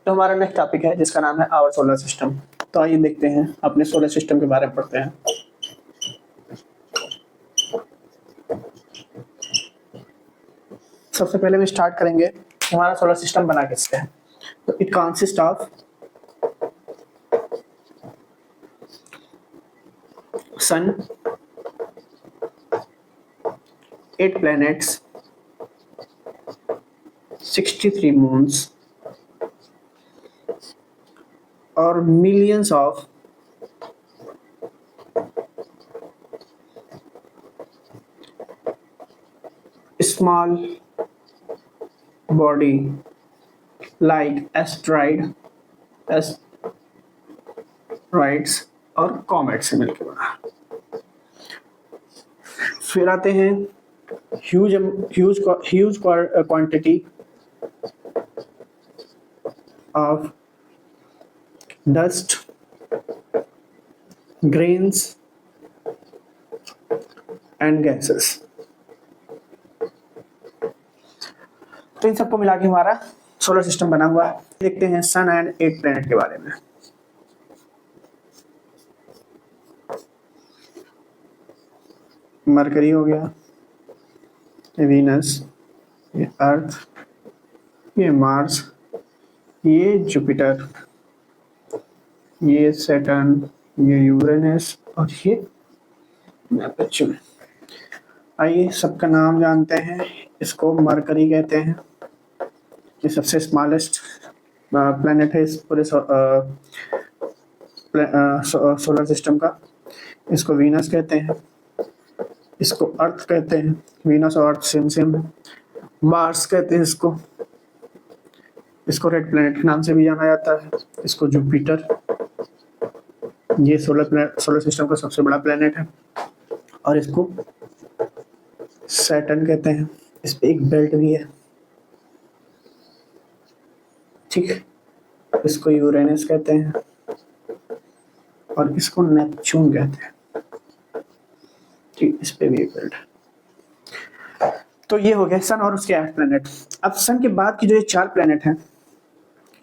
तो हमारा next topic है जिसका नाम है आवर सोलर सिस्टम। तो आइए देखते हैं अपने सोलर सिस्टम के बारे में पढ़ते हैं। सबसे पहले हम स्टार्ट करेंगे हमारा सोलर सिस्टम बना किससे है। तो it consist of sun, 8 planets, 63 moons और millions of small body like asteroids और कॉमेट से मिलकर बना। फिर आते हैं huge quantity of dust, grains and gases। तो इन सबको मिला के हमारा सोलर सिस्टम बना हुआ है। देखते हैं सन एंड 8 प्लैनेट के बारे में। मरकरी हो गया, ये वीनस, ये अर्थ, ये मार्स, ये जुपिटर, ये सैटर्न, ये यूरेनस और ये नेपच्यून। आइए सबका नाम जानते हैं। इसको मरकरी कहते हैं, ये सबसे स्मॉलेस्ट प्लैनेट है इस पूरे सोलर सिस्टम का। इसको वीनस कहते हैं, इसको अर्थ कहते हैं, वीनस और अर्थ सेम है। मार्स कहते हैं इसको रेड प्लैनेट के नाम से भी जाना जाता है। इसको जुपिटर, ये सोलर सिस्टम का सबसे बड़ा प्लैनेट है। और इसको सैटर्न कहते हैं, इस पे एक बेल्ट भी है, ठीक। इसको यूरेनस कहते हैं और इसको नेपच्यून कहते हैं, ठीक। इस पे भी एक बेल्ट है। तो ये हो गया सन और उसके 8 प्लैनेट। अब सन के बाद की जो ये 4 प्लैनेट हैं,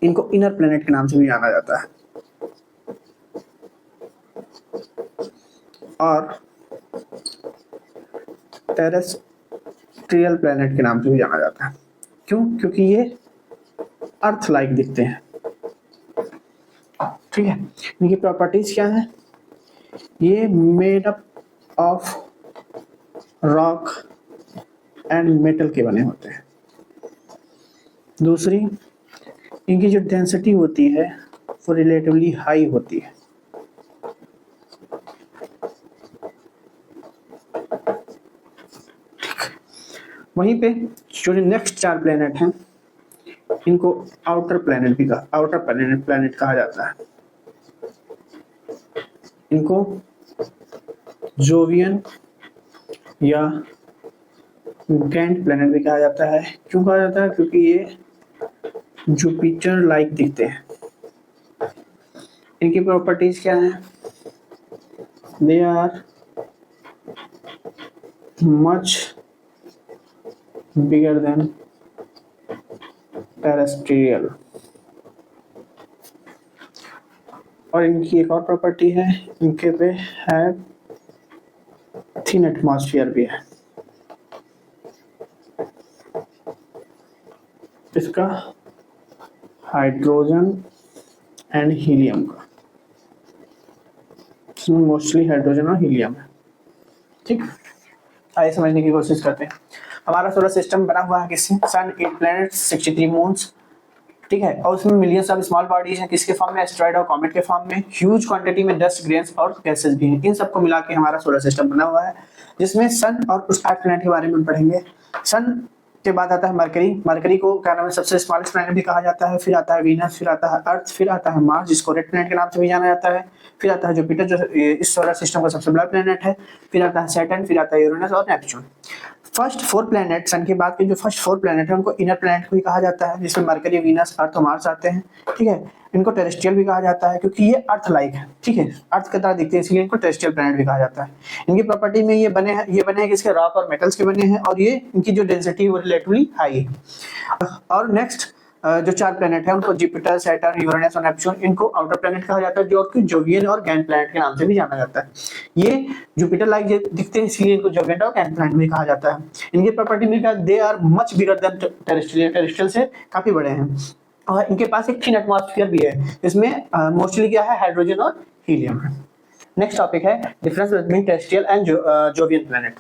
इनको इनर प्लैनेट के नाम से भी जाना जाता है और टेरेस्ट्रियल प्लैनेट के नाम से भी जाना जाता है। क्यों? क्योंकि ये अर्थ लाइक दिखते हैं, ठीक है। इनकी प्रॉपर्टीज क्या है? ये made up of rock and metal के बने होते हैं। दूसरी, इनकी जो डेंसिटी होती है वो रिलेटिवली हाई होती है। वहीं पे जो नेक्स्ट 4 प्लैनेट हैं, इनको आउटर प्लैनेट कहा जाता है। इनको जोवियन या गैंट प्लैनेट भी कहा जाता है। क्यों कहा जाता है? क्योंकि ये जुपिटर लाइक दिखते हैं। इनकी प्रॉपर्टीज क्या है? They are much bigger than terrestrial. और इनकी एक और प्रॉपर्टी है, इनके पे है थिन एटमॉस्फेयर भी है। इसका हाइड्रोजन एंड हीलियम का, इसमें मोस्टली हाइड्रोजन और हीलियम है, ठीक। आइए समझने की कोशिश करते हैं। हमारा सोलर सिस्टम बना हुआ है किससे? सन, 8 प्लैनेट्स, 63 मून्स, ठीक है। और उसमें मिलियंस ऑफ स्मॉल बॉडीज हैं, किसके फॉर्म में? एस्टेरॉइड और कॉमेट के फॉर्म में। ह्यूज क्वांटिटी में डस्ट, ग्रेन्स और गैसेस भी हैं। इन सबको मिला के हमारा सोलर सिस्टम बना हुआ है, जिसमें सन और उस 8 प्लैनेट के बारे में पढ़ेंगे। सन के बाद आता है मरकरी को क्या नाम है? सबसे स्मॉलेस्ट प्लैनेट भी कहा जाता है। फिर आता है वीनस, फिर आता है अर्थ, फिर आता है मार्स, जिसको रेड प्लैनेट के नाम से भी जाना जाता है। फिर आता है जुपिटर, जो इस सोलर सिस्टम का सबसे बड़ा प्लैनेट है। फिर आता है सैटर्न, फिर आता है यूरेनस और नेपच्यून। फर्स्ट 4 प्लैनेट, सन के बाद के जो फर्स्ट 4 प्लैनेट है, उनको इनर प्लैनेट भी कहा जाता है, जिसमें मरकरी, वीनस, अर्थ और मार्स आते हैं, ठीक है। इनको टेरेस्ट्रियल भी कहा जाता है क्योंकि ये अर्थ लाइक है, ठीक है, अर्थ की तरह दिखते हैं, इसलिए इनको टेरेस्ट्रियल प्लैनेट भी कहा जाता है। इनकी प्रॉपर्टी में ये बने हैं किसके? रॉक और मेटल्स के बने हैं, और ये इनकी जो डेंसिटी है वो रिलेटिवली हाई है। और नेक्स्ट जो 4 प्लेनेट है उनको जुपिटर, सैटर्न, यूरेनस और नेपच्यून, इनको आउटर प्लेनेट कहा जाता है, जो कि जोवियन और गैन प्लेनेट के नाम से भी जाना जाता है। ये जुपिटर लाइक दिखते हैं, इसलिए इनको जोवियन और गैन प्लेनेट भी कहा जाता है। इनकी प्रॉपर्टी में क्या, they are much bigger than terrestrial, terrestrial से काफी बड़े हैं, और इनके पास एक थिन एटमॉस्फेयर भी है। इसमें मोस्टली क्या है, हाइड्रोजन और हीलियम है। नेक्स्ट टॉपिक है difference between terrestrial and Jovian planet.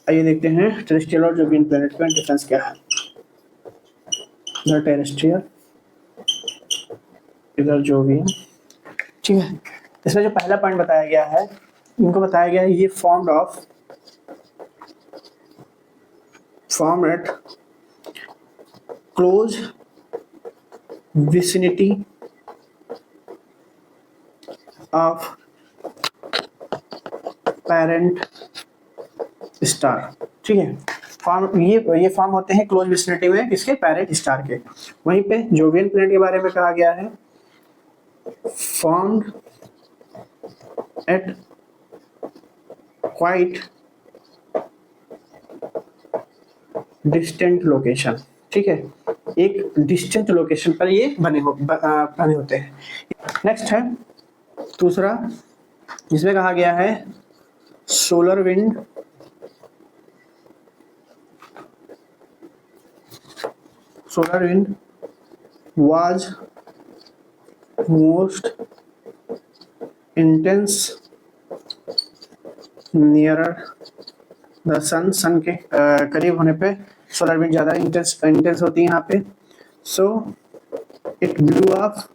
आइए देखते हैं टेरेस्ट्रियल और जोवियन प्लेनेट में डिफरेंस क्या है। इधर टेरेस्ट्रियल, इधर जोवियन, ठीक है। इसमें जो पहला पॉइंट बताया गया है, इनको बताया गया है ये formed at close vicinity of parent star, ठीक है। फॉर्म ये फॉर्म होते हैं क्लोज विसिनिटी में किसके, पेरेंट स्टार के। वहीं पे जोवियन प्लेनेट के बारे में कहा गया है formed at quite distant location, ठीक है, एक डिस्टेंट लोकेशन पर ये बने होते हैं। नेक्स्ट है दूसरा, जिसमें कहा गया है solar wind was most intense nearer the sun, सन के करीब होने पे सोलर विंड ज्यादा इंटेंस होती है यहाँ पे। सो इट ब्लू ऑफ,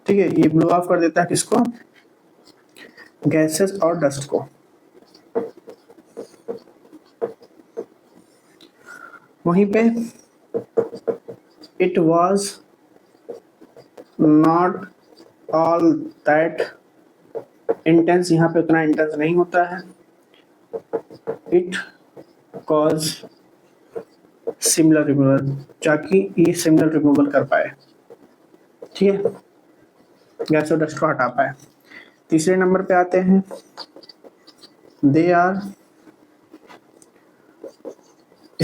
ठीक है, ये ब्लू ऑफ कर देता है किसको, गैसेस और डस्ट को। वहीं पे it was not all that intense, यहाँ पे उतना इंटेंस नहीं होता है। it cause similar removal, ताकि ये सिमिलर रिमूवल कर पाए, ठीक है, गैस और डस्ट को हटा पाए। तीसरे नंबर पे आते हैं, दे आर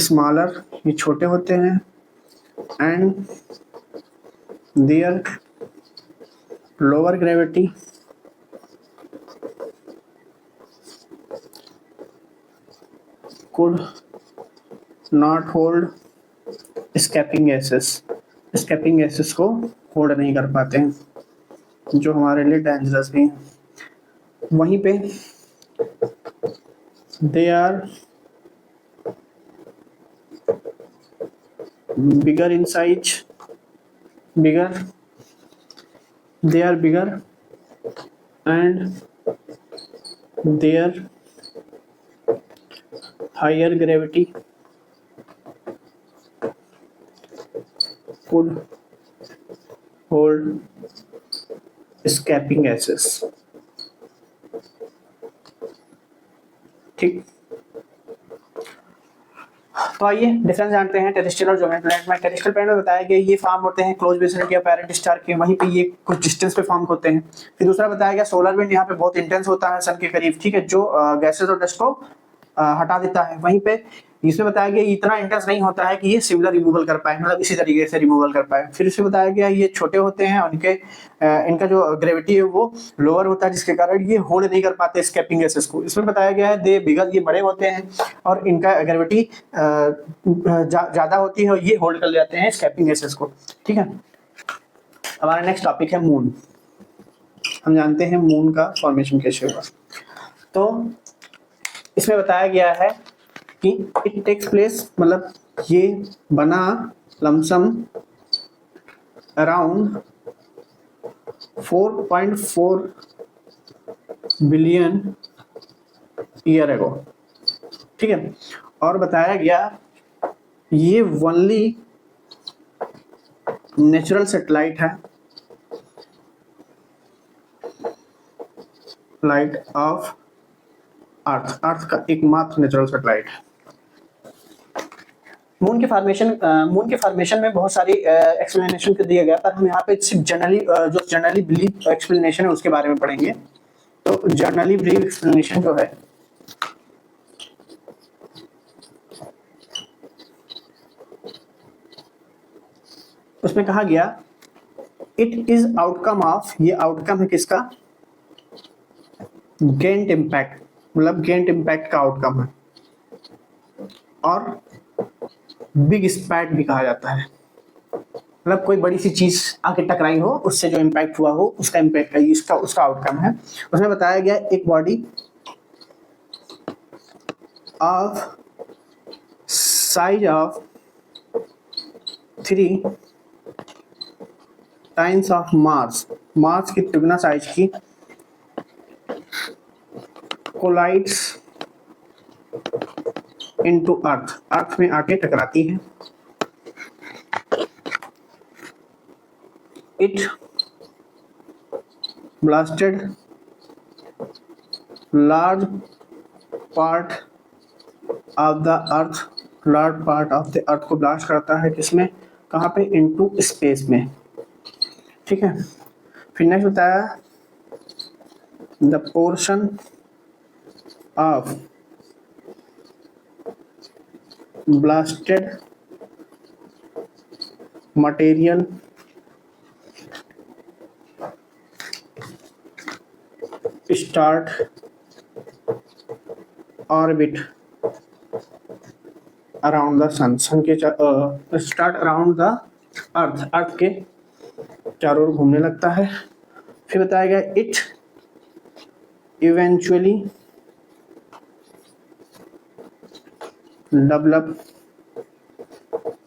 स्मॉलर, ये छोटे होते हैं, and their lower gravity could not hold escaping gases को होल्ड नहीं कर पाते हैं, जो हमारे लिए डेंजरस भी हैं। वहीं पे they are bigger in size, they are bigger and their higher gravity could hold escaping gases, ठीक। तो आइए डिफरेंस जानते हैं टेरेस्ट्रियल और जोवियन प्लैनेट में। टेरेस्ट्रियल प्लैनेट में बताया गया ये फॉर्म होते हैं close vicinity of parent star के, वहीं पे ये कुछ डिस्टेंस पे फॉर्म होते हैं। फिर दूसरा बताया गया सोलर विंड यहाँ पे बहुत इंटेंस होता है सन के करीब, ठीक है, जो गैसेस और डस्ट को हटा देता है। वहीं पे इसमें बताया गया इतना इंटेंस नहीं होता है कि ये सिमिलर रिमूवल कर पाए, मतलब इसी तरीके से रिमूवल कर पाए। फिर इसमें बताया गया ये छोटे होते हैं, उनके इनका जो ग्रेविटी है वो लोअर होता है, जिसके कारण ये होल्ड नहीं कर पाते स्केपिंग गैसेस को। इसमें बताया गया है दे बिगर, ये बड़े होते हैं और इनका ग्रेविटी ज्यादा होती है और ये होल्ड कर लेते हैं स्केपिंग गैसेस को, ठीक है। हमारा नेक्स्ट टॉपिक है मून। हम जानते हैं मून का फॉर्मेशन कैसे हुआ। तो इसमें बताया गया है कि इट टेक्स प्लेस, मतलब ये बना lump sum around 4.4 billion year ago, ठीक है। और बताया गया ये ओनली नेचुरल सैटेलाइट है, लाइट ऑफ अर्थ, अर्थ का एकमात्र नेचुरल सैटेलाइट है। मून के फॉर्मेशन में बहुत सारी एक्सप्लेनेशन कर दिया गया, पर हम यहाँ पे सिर्फ जनरली बिलीव एक्सप्लेनेशन है उसके बारे में पढ़ेंगे। तो जनरली बिलीव एक्सप्लेनेशन जो है उसमें कहा गया इट इज आउटकम ऑफ, ये आउटकम है किसका, गेंट इम्पैक्ट, मतलब गेंट इम्पैक्ट का आउटकम है, और बिग स्पैट भी कहा जाता है, मतलब कोई बड़ी सी चीज आके टकराई हो, उससे जो इम्पैक्ट हुआ हो उसका इम्पैक्ट है, उसका आउटकम है। उसमें बताया गया एक body of size of 3 times of Mars की दुगना साइज की कोलाइड्स इनटू अर्थ में आके टकराती है। It blasted large part of the earth को ब्लास्ट करता है, किसमें, कहाँ पे, इनटू स्पेस में। ठीक है, फिर नेक्स्ट बताया the portion of blasted material start orbit around the sun के स्टार्ट अराउंड द अर्थ के चारों ओर घूमने लगता है। फिर बताया गया it eventually develop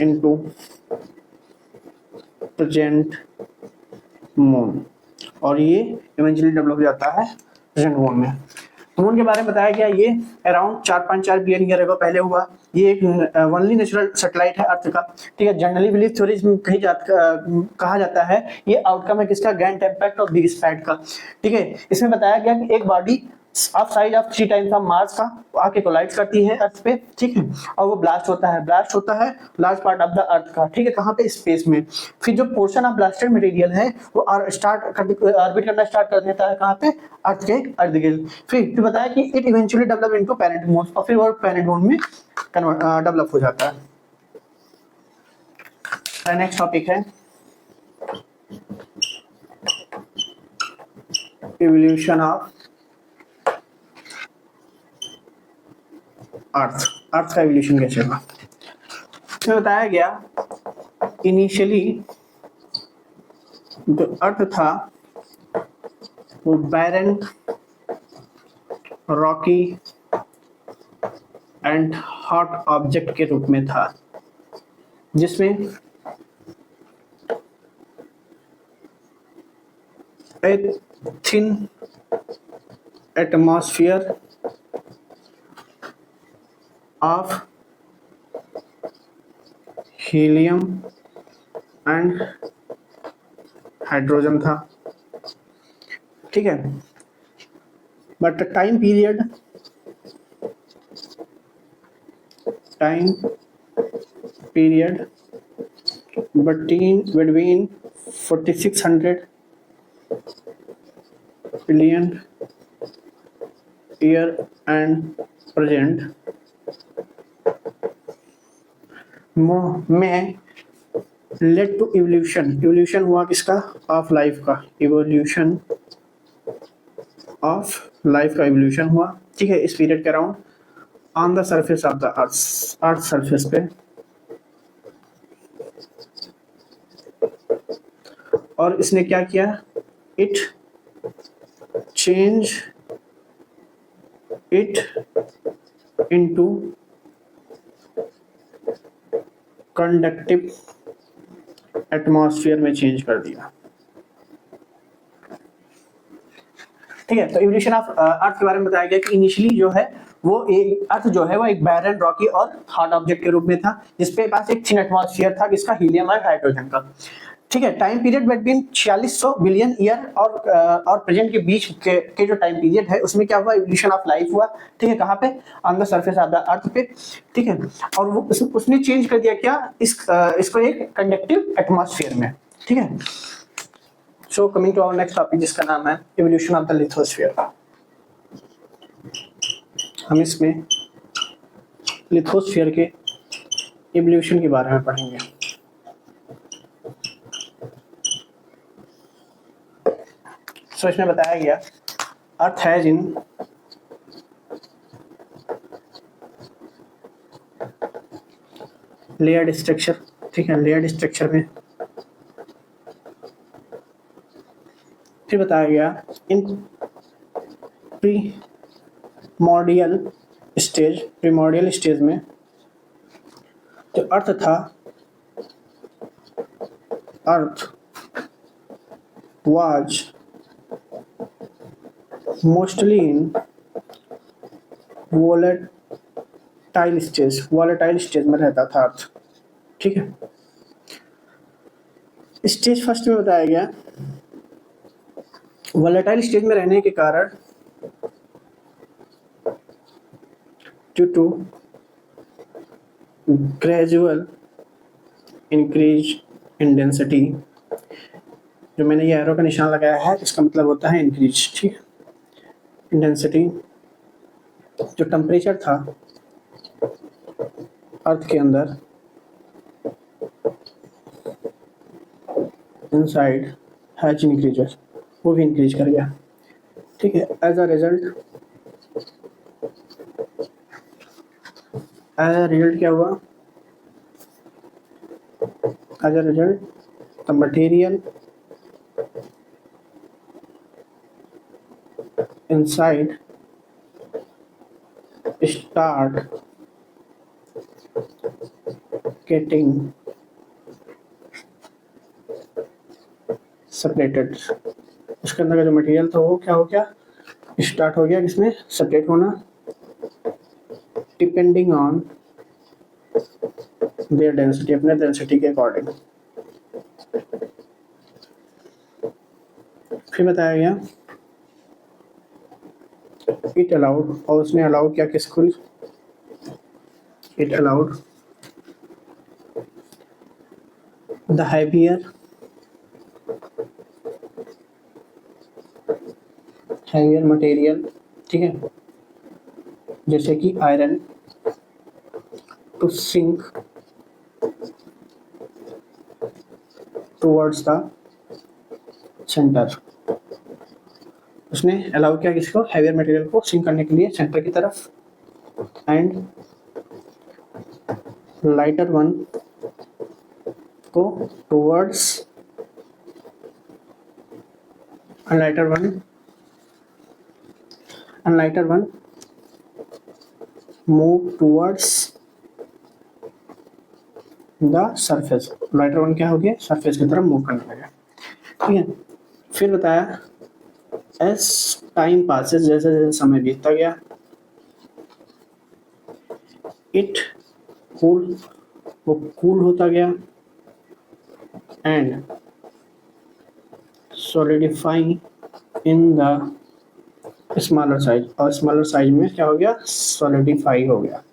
into present moon, और ये इवेंचुअली डेवलप हो जाता है प्रेजेंट मून में। मून के बारे में बताया गया ये अराउंड 4.4 बिलियन ईयर अगो पहले हुआ। ये एक ओनली नेचुरल सैटेलाइट है अर्थ का। ठीक है, जनरली बिलीव थ्योरीज में कहा जाता है ये आउटकम है किसका, गैंट इम्पैक्ट और बिग स्पैट का। ठीक है, इसमें बताया गया कि एक body of size of 3 times of Mars का आके कोलाइड करती है अर्थ पे। ठीक है, और वो ब्लास्ट होता है large part of the earth का। ठीक है, कहाँ पे, स्पेस में। फिर जो पोर्शन ऑफ ब्लास्टेड मटेरियल है वो ऑर्बिट करना स्टार्ट कर देता है, कहाँ पे, अर्थ के इर्द गिर्द। फिर बताया कि it eventually develop into parent moon, और फिर वो पैरेंट मून में डेवलप हो जाता है। नेक्स्ट टॉपिक है इवोल्यूशन ऑफ अर्थ का इवोल्यूशन कैसे हुआ। इसमें बताया गया इनिशियली जो अर्थ था वो बैरन, रॉकी एंड हॉट ऑब्जेक्ट के रूप में था, जिसमें एक thin atmosphere of helium and hydrogen था। ठीक है, but time period between 4600 billion year and present में लेड टू इवोल्यूशन हुआ किसका, ऑफ लाइफ का, इवोल्यूशन ऑफ लाइफ का इवोल्यूशन हुआ। ठीक है, इस पीरियड के around on the surface of the earth surface पे। और इसने क्या किया, it change it into conductive atmosphere में चेंज कर दिया। ठीक है, तो इवोल्यूशन ऑफ अर्थ के बारे में बताया गया कि इनिशियली जो है वो अर्थ जो है वो एक बैरन, रॉकी और हार्ड ऑब्जेक्ट के रूप में था, जिसपे पास एक थिन एटमॉस्फेयर था, किसका, हीलियम और हाइड्रोजन का। ठीक है। Time period between 4600 billion year और प्रेजेंट के बीच के जो टाइम पीरियड है उसमें क्या हुआ, इवोल्यूशन ऑफ लाइफ हुआ। ठीक है, कहाँ पे, on the surface of the earth पे। ठीक है, और वो उसने चेंज कर दिया क्या, इसको एक कंडक्टिव एटमॉस्फेयर में। ठीक है, so coming to our next topic जिसका नाम है इवोल्यूशन ऑफ द लिथोस्फीयर। हम इसमें लिथोस्फीयर के इवोल्यूशन के बारे में पढ़ेंगे। सो इसमें बताया गया earth has in layered structure. ठीक है, लेयर्ड स्ट्रक्चर में। फिर बताया गया इन प्रीमोर्डियल स्टेज में जो अर्थ था, अर्थ was mostly in volatile stage में रहता था अर्थ। ठीक है, स्टेज फर्स्ट में बताया गया वोलेटाइल स्टेज में रहने के कारण due to gradual increase in density, जो मैंने ये एरो का निशान लगाया है इसका मतलब होता है इंक्रीज। ठीक है, डेंसिटी, जो टेम्परेचर था अर्थ के अंदर इनसाइड हैज इंक्रीजेस, वो भी इंक्रीज कर गया। ठीक है, एज अ रिजल्ट क्या हुआ, as a result the material inside start getting separated। उसके अंदर का जो मटेरियल था वो क्या हो गया, स्टार्ट हो गया किसमें, सेपरेट होना, डिपेंडिंग ऑन देयर डेंसिटी, अपने डेंसिटी के अकॉर्डिंग। फिर बताया गया इट अलाउड, और उसने अलाउ किया किसको, it allowed the heavier material, ठीक है, जैसे कि iron, to sink towards the centre. उसने अलाउ किया किसको, हैवियर मटेरियल को सिंक करने के लिए सेंटर की तरफ, एंड लाइटर वन को towards, lighter one move towards the surface. Lighter one क्या हो गया, सरफेस की तरफ मूव करने लगा। ठीक है, फिर बताया एज टाइम पासेस, जैसे जैसे समय बीतता गया, इट कूल, वो कूल होता गया, and solidifying in the smaller size, और स्मॉलर साइज में क्या हो गया, सॉलिडिफाई हो गया।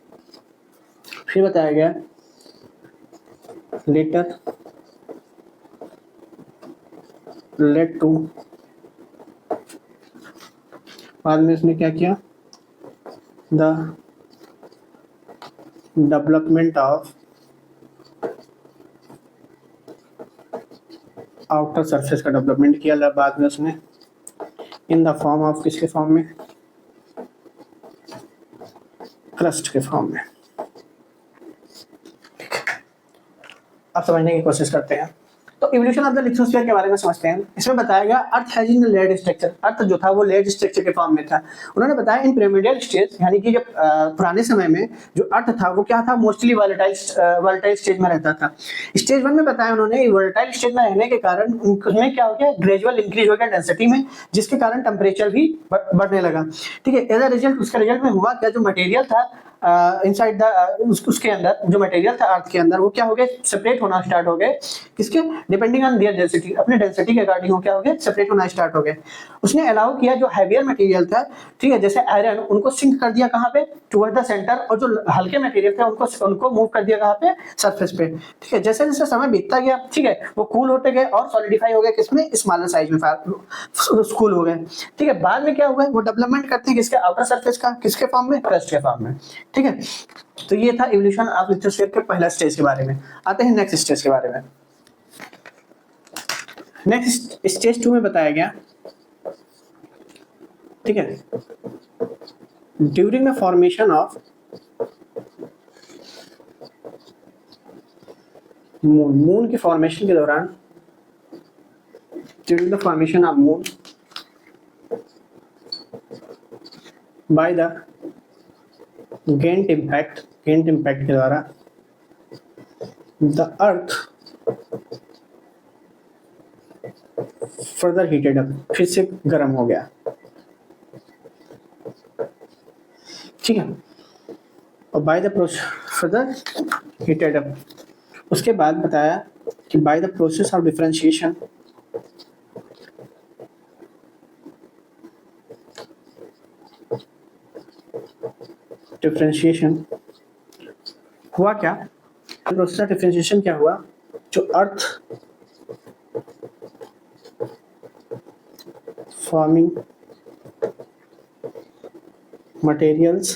फिर बताया गया लेटर लेड टू, बाद में इसने क्या किया, the development of outer surface का डेवलपमेंट किया, बाद में उसने इन द फॉर्म ऑफ, किसके फॉर्म में, क्रस्ट के फॉर्म में। अब समझने की कोशिश करते हैं। तो इवोल्यूशन ऑफ द लिथोस्फीयर के बारे में समझते हैं। इसमें बताया गया earth has in layered structure, earth जो था वो लेयर्ड स्ट्रक्चर के फॉर्म में था। उन्होंने बताया इन पिरामिडल स्टेज, यानी कि जब पुराने समय में जो अर्थ था वो क्या था, मोस्टली वोलेटाइल स्टेज में रहता था। स्टेज वन में बताया उन्होंने वोलेटाइल स्टेज में रहने के कारण उनमें क्या हो गया, ग्रेजुअल इंक्रीज हो गया डेंसिटी में, जिसके कारण टेम्परेचर भी बढ़ने लगा। ठीक है, एज अ रिजल्ट, उसका रिजल्ट में हुआ क्या, जो मटेरियल था इनसाइड द उसके अंदर जो मटेरियल था अर्थ के अंदर वो क्या हो गए, सेपरेट होना स्टार्ट हो गए। किसके, डिपेंडिंग ऑन देयर डेंसिटी, अपने डेंसिटी के अकॉर्डिंग वो क्या हो गए, सेपरेट होना स्टार्ट हो गए। उसने अलाउ किया जो हैवियर मटेरियल था, ठीक है, जैसे आयरन, उनको सिंक कर दिया कहाँ पे, टुवर्ड द सेंटर, और जो हल्के मटेरियल थे उनको मूव कर दिया कहाँ पे, सरफेस पे। ठीक है, जैसे जैसे समय बीतता गया, ठीक है, वो कूल होते गए और सॉलिडिफाई हो गए किसमें, स्मॉलर साइज में कूल हो गए। ठीक है, बाद में क्या हुआ, वो डेवलपमेंट करते हैं किसके, आउटर सरफेस का, किसके फॉर्म में, क्रस्ट के फॉर्म में। ठीक है, तो ये था इवोल्यूशन ऑफ लिथोस्फीयर के पहला स्टेज के बारे में। आते हैं नेक्स्ट स्टेज के बारे में। नेक्स्ट स्टेज 2 में बताया गया, ठीक है, during the formation of moon के फॉर्मेशन के दौरान, during the formation of moon by the giant impact के द्वारा, the earth further heated up, फिर से गर्म हो गया। ठीक है, और by the process further heated up, उसके बाद बताया कि by the process of differentiation, हुआ क्या, प्रोसेस ऑफ डिफरेंशिएशन क्या हुआ, जो earth forming materials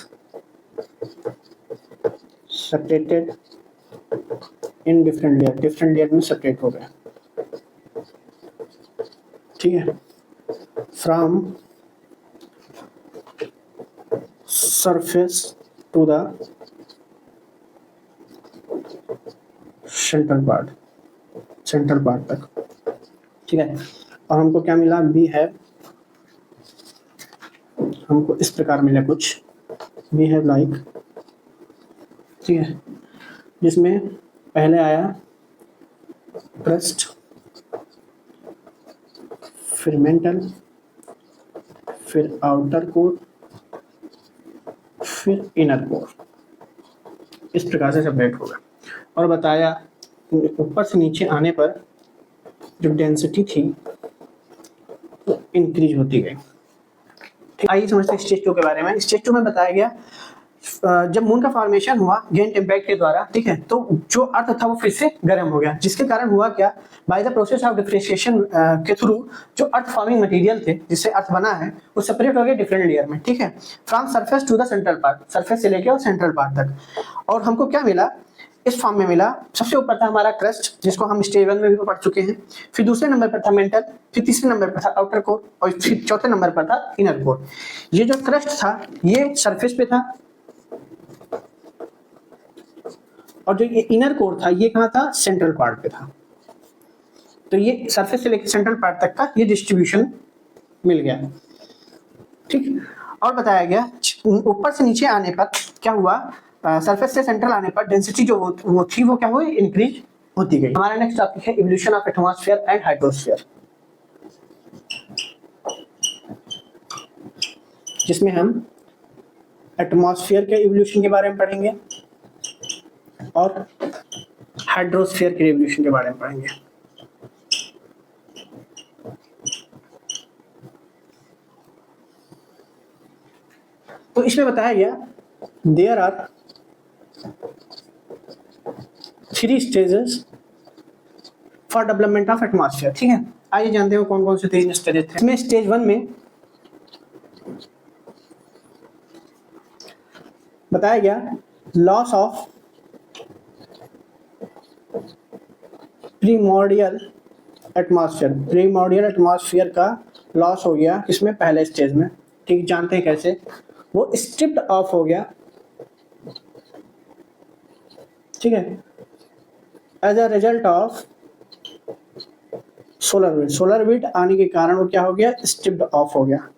separated in different layer में सेपरेट हो गए। ठीक है, from surface to the central part तक। ठीक है, और हमको क्या मिला, वी हैव, हमको इस प्रकार मिला कुछ, वी हैव लाइक, ठीक है, जिसमें पहले आया क्रस्ट, फिर मेंटल, फिर आउटर कोर, फिर इनर कोर, इस प्रकार से सेपरेट होगा। और बताया ऊपर से नीचे आने पर जो डेंसिटी थी वो इंक्रीज होती गई। आइए समझते हैं स्टेज 2 के बारे में। स्टेज 2 में बताया गया जब मून का फॉर्मेशन हुआ गेंट इम्पैक्ट के द्वारा, ठीक है, तो जो अर्थ था वो फिर से गर्म हो गया, जिसके कारण हुआ क्या, bye the process of differentiation के थ्रू जो अर्थ फॉर्मिंग मटेरियल थे जिससे अर्थ बना है वो सेपरेट हो गए डिफरेंट लेयर में। ठीक है, from surface to the central part, surface से लेके और सेंट्रल पार्ट तक। और हमको क्या मिला, इस फॉर्म में मिला, सबसे ऊपर था हमारा क्रस्ट, जिसको हम स्टेज 1 में भी पढ़ चुके हैं, फिर दूसरे नंबर पर था मेंटल, फिर तीसरे नंबर पर था आउटर कोर, और फिर चौथे नंबर पर था इनर कोर। ये जो क्रस्ट था ये सरफेस पे था, और जो ये इनर कोर था ये कहाँ था, सेंट्रल पार्ट पे था। तो ये सरफेस से लेकर सेंट्रल पार्ट तक का ये डिस्ट्रीब्यूशन मिल गया। ठीक, और बताया गया ऊपर से नीचे आने पर क्या हुआ, सरफेस से सेंट्रल आने पर डेंसिटी जो वो थी वो क्या हुई, इंक्रीज होती गई। हमारा नेक्स्ट टॉपिक है evolution of atmosphere and hydrosphere, जिसमें हम एटमॉस्फेयर के इवोल्यूशन के बारे में पढ़ेंगे और हाइड्रोस्फीयर के इवोल्यूशन के बारे में पढ़ेंगे। तो इसमें बताया गया there are 3 stages for development of atmosphere. ठीक है, आइए जानते हो कौन कौन से 3 स्टेजेस थे। इसमें स्टेज 1 में बताया गया लॉस ऑफ प्रीमोर्डियल एटमॉस्फेयर का लॉस हो गया, इसमें पहले स्टेज में। ठीक, जानते हैं कैसे, वो स्ट्रिप्ड ऑफ हो गया। ठीक है, as a result of solar wind आने के कारण वो क्या हो गया, स्ट्रिप्ड ऑफ हो गया।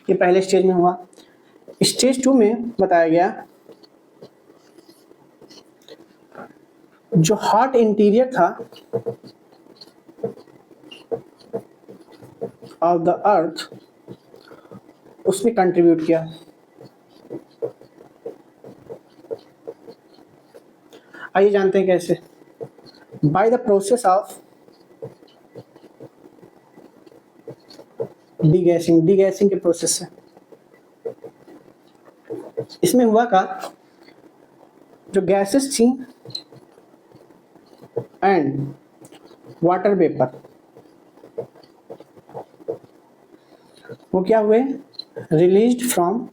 ये पहले स्टेज में हुआ। स्टेज 2 में बताया गया जो हॉट इंटीरियर था ऑफ द अर्थ उसने कंट्रीब्यूट किया, आइए जानते हैं कैसे। Bye the process of degassing, degassing के प्रोसेस से। इसमें हुआ का जो गैसेस थी एंड वाटर वेपर वो क्या हुए, released from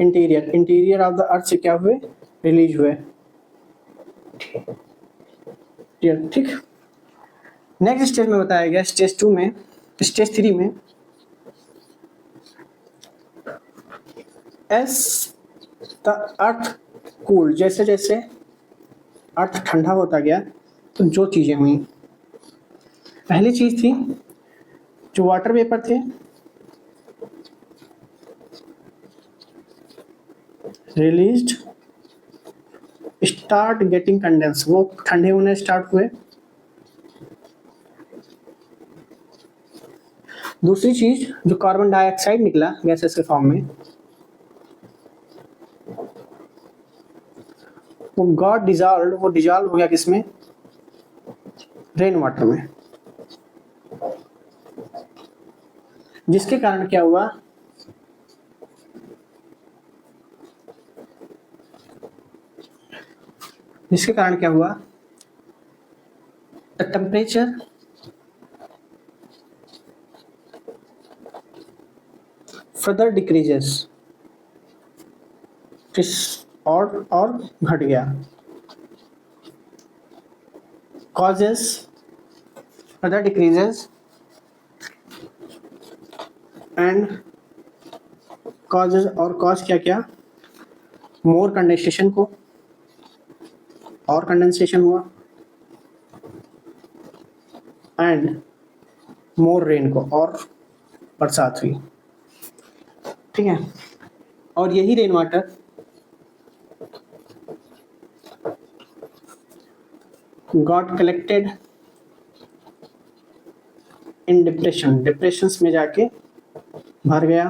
interior, interior of the earth से क्या हुए, रिलीज हुए। ठीक, नेक्स्ट स्टेज में बताया गया, स्टेज 2 में, स्टेज 3 में एस द अर्थ कूल, जैसे जैसे अर्थ ठंडा होता गया तो जो चीजें हुई, पहली चीज थी जो वाटर वेपर थे, रिलीज्ड, स्टार्ट गेटिंग कंडेंस, वो ठंडे होने स्टार्ट हुए। दूसरी चीज जो कार्बन डाइऑक्साइड निकला गैसेस के फॉर्म में, वो गॉट डिजॉल्व, वो डिजॉल्व हो गया किसमें, रेन वाटर में, जिसके कारण क्या हुआ, जिसके कारण क्या हुआ, द टेम्परेचर फर्दर डिक्रीजेस, और घट गया, causes further decreases and causes, और कॉज क्या क्या, मोर कंडेंसेशन को, और कंडेंसेशन हुआ, एंड मोर रेन को, और बरसात हुई। ठीक है, और यही rain water got collected in depression, depressions में जाके भर गया,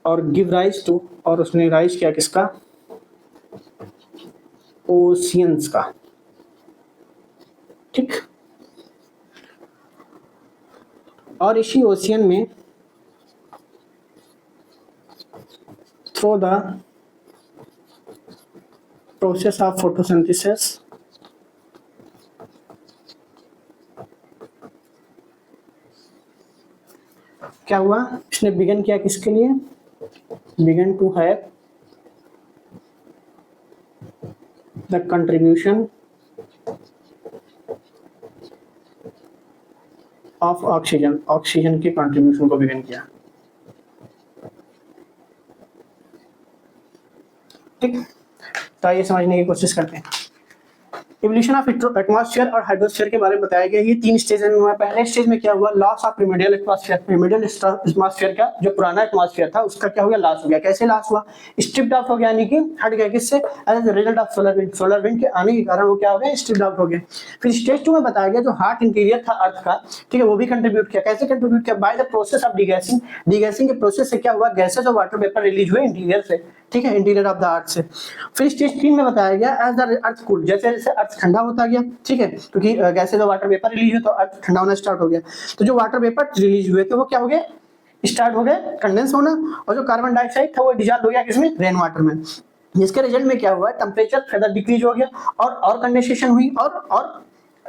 और गिव राइज टू, और उसने राइज किया किसका, ओशियंस का। ठीक, और इसी ओशियन में through the process of photosynthesis क्या हुआ, इसने बिगन किया किसके लिए, begin to have the contribution of oxygen, oxygen के कंट्रीब्यूशन को बिगन किया। ठीक, तो आइए समझने की कोशिश करते हैं। इवोल्यूशन ऑफ एटमॉस्फेयर और हाइड्रोस्फीयर के बारे में बताया गया, ये 3 स्टेज में हुआ। पहले स्टेज में क्या हुआ, लॉस ऑफ प्रिमिडियल एटमॉस्फेयर, प्रिमिडियल एटमॉस्फेयर का जो पुराना एटमॉस्फेयर था उसका क्या हो गया, लॉस हो गया। कैसे लॉस हुआ, स्ट्रिप्ड आउट हो गया, यानी कि हट गया, किससे, as a result of solar wind, solar wind के आने के कारण वो क्या हो गया, स्ट्रिप्ड आउट हो गया। फिर स्टेज 2 में बताया गया जो हार्ड इंटीरियर था अर्थ का, ठीक है, वो भी कंट्रीब्यूट किया। कैसे कंट्रीब्यूट किया, bye the process of degassing, degassing के प्रोसेस से क्या हुआ, गैसेस और वाटर वेपर रिलीज हुए इंटीरियर से, ठीक है, इंटीरियर ऑफ द अर्थ से। फिर स्टेज 3 में बताया गया एज द अर्थ कूल, जैसे जैसे अर्थ ठंडा होता गया, ठीक है, क्योंकि गैसेस और वाटर वेपर रिलीज हुए तो अर्थ ठंडा होना स्टार्ट हो गया। तो जो वाटर वेपर रिलीज हुए थे वो क्या हो गए, स्टार्ट हो गए कंडेंस होना, और जो कार्बन डाइऑक्साइड था वो डिजॉल्व हो गया किसमें, रेन वाटर में, जिसके रिजल्ट में क्या हुआ, टेम्परेचर फर्दर डिक्रीज हो गया, और कंडेंसेशन हुई, और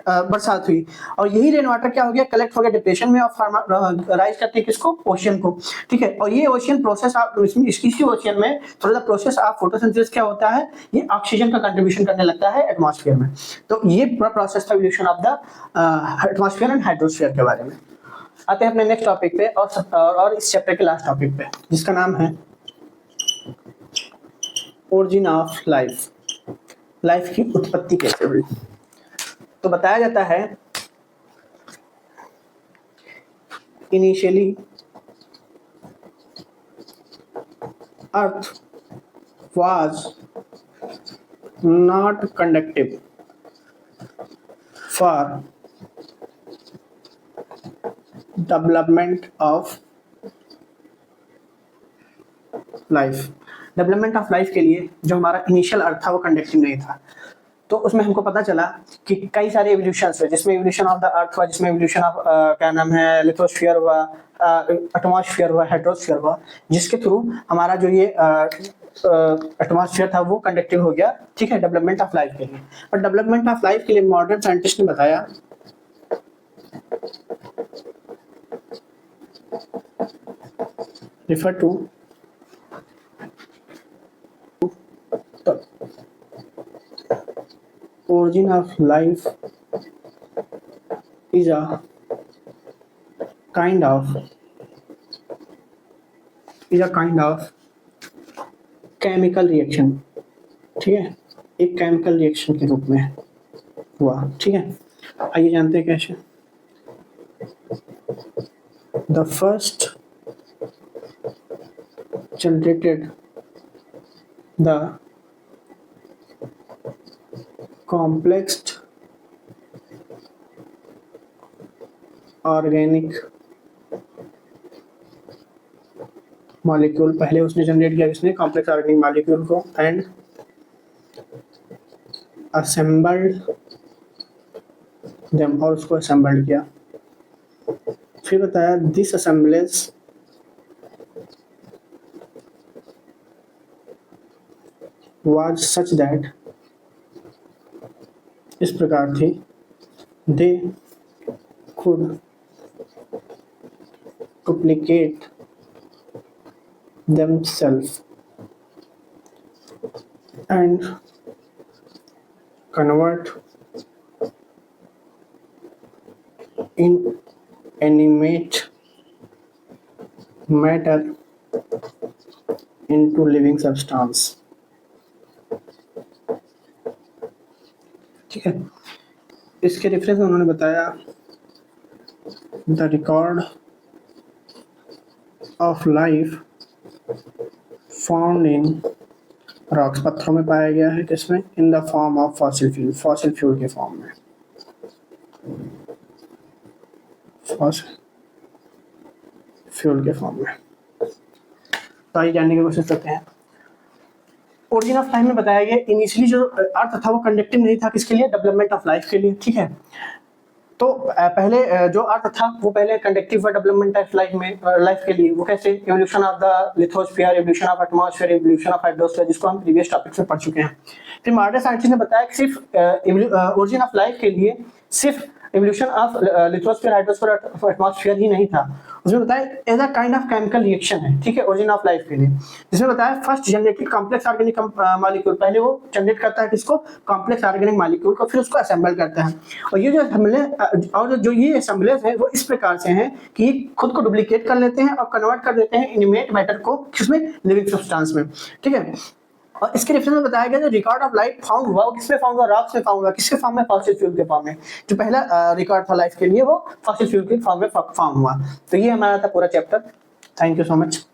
बरसात हुई। और यही रेन वाटर क्या हो गया, कलेक्ट हो गया डिप्रेशन में, और राइज करते हैं किसको, ओशियन को। ठीक है, और ये ओशियन प्रोसेस आप इसी ओशियन में थोड़ा सा प्रोसेस ऑफ फोटोसिंथेसिस क्या होता है, ये ऑक्सीजन का कंट्रीब्यूशन करने लगता है एटमॉस्फेयर में। तो ये पूरा प्रोसेस था evolution of the atmosphere and hydrosphere के बारे में। आते हैं अपने नेक्स्ट टॉपिक पे, और इस चैप्टर के लास्ट टॉपिक पे, जिसका नाम है ओरिजिन ऑफ लाइफ, लाइफ की उत्पत्ति कैसे हुई। तो बताया जाता है initially earth was not conductive for development of life, development of life के लिए जो हमारा इनिशियल अर्थ था वो कंडक्टिव नहीं था, तो उसमें हमको पता चला कि कई सारे एवोल्यूशंस हुए, जिसमें एवोल्यूशन ऑफ द अर्थ हुआ, जिसमें एवोल्यूशन ऑफ क्या नाम है लिथोस्फीयर हुआ, एटमॉस्फेयर हुआ, हेड्रोस्फीयर हुआ, जिसके थ्रू हमारा जो ये एटमॉस्फेयर था वो कंडक्टिव हो गया, ठीक है, डेवलपमेंट ऑफ लाइफ के लिए। और डेवलपमेंट ऑफ लाइफ के लिए मॉडर्न साइंटिस्ट ने बताया refer to the origin of life is a kind of chemical reaction, ठीक है, एक केमिकल रिएक्शन के रूप में हुआ, ठीक है। आइए जानते हैं कैसे। The first generated the complex organic molecule, पहले उसने जनरेट किया किसने, कॉम्प्लेक्स ऑर्गेनिक मॉलिक्यूल को, एंड असेंबल्ड देम, और उसको असेंबल्ड किया। फिर बताया this assemblage was such that, इस प्रकार थी, they could duplicate themselves and convert inanimate matter into living substance, ठीक है। इसके रेफरेंस में उन्होंने बताया the record of life found in rocks, पत्थरों में पाया गया है, किसमें, in the form of fossil fuel, fossil fuel के फॉर्म में, फॉसिल फ्यूल के फॉर्म में। तो आइए जानने की कोशिश करते हैं। ओरिजिन ऑफ लाइफ में बताया गया इनिशियली जो अर्थ था वो कंडक्टिव नहीं था, किसके लिए, डेवलपमेंट ऑफ लाइफ के लिए, ठीक है। तो पहले जो अर्थ था वो पहले कंडक्टिव हुआ डेवलपमेंट ऑफ लाइफ में, लाइफ के लिए, वो कैसे, evolution of the lithosphere, evolution of atmosphere, evolution of hydrosphere, जिसको हम प्रीवियस टॉपिक्स में पढ़ चुके हैं। फिर मॉडर्न साइंटिस्ट ने बताया कि सिर्फ ओरिजिन ऑफ लाइफ के लिए सिर्फ evolution of lithosphere, hydrosphere, atmosphere ही नहीं था, उसमें बताया as a kind of chemical reaction है, ठीक है, ओरिजिन ऑफ लाइफ के लिए, जिसमें बताया first generated complex organic molecule, पहले वो जनरेट करता है किसको, कॉम्प्लेक्स ऑर्गेनिक मॉलिक्यूल को, फिर उसको असेंबल करता है। और ये जो असेंबलेज और जो ये असेंबलेज है वो इस प्रकार से हैं कि खुद को डुप्लीकेट कर लेते हैं और कन्वर्ट कर देते हैं इनिमेट मैटर को, किसमें, लिविंग सब्सटेंस में, ठीक है। और इसके रेफरेंस में बताया गया जो रिकॉर्ड ऑफ लाइफ फाउंड हुआ वो किसमें फाउंड हुआ, रॉक्स में फाउंड हुआ, किसके फॉर्म में, फॉसिल फ्यूल के फॉर्म में। जो पहला रिकॉर्ड था लाइफ के लिए वो फॉसिल फ्यूल के फॉर्म में फाउंड हुआ। तो ये हमारा था पूरा chapter. Thank you so much.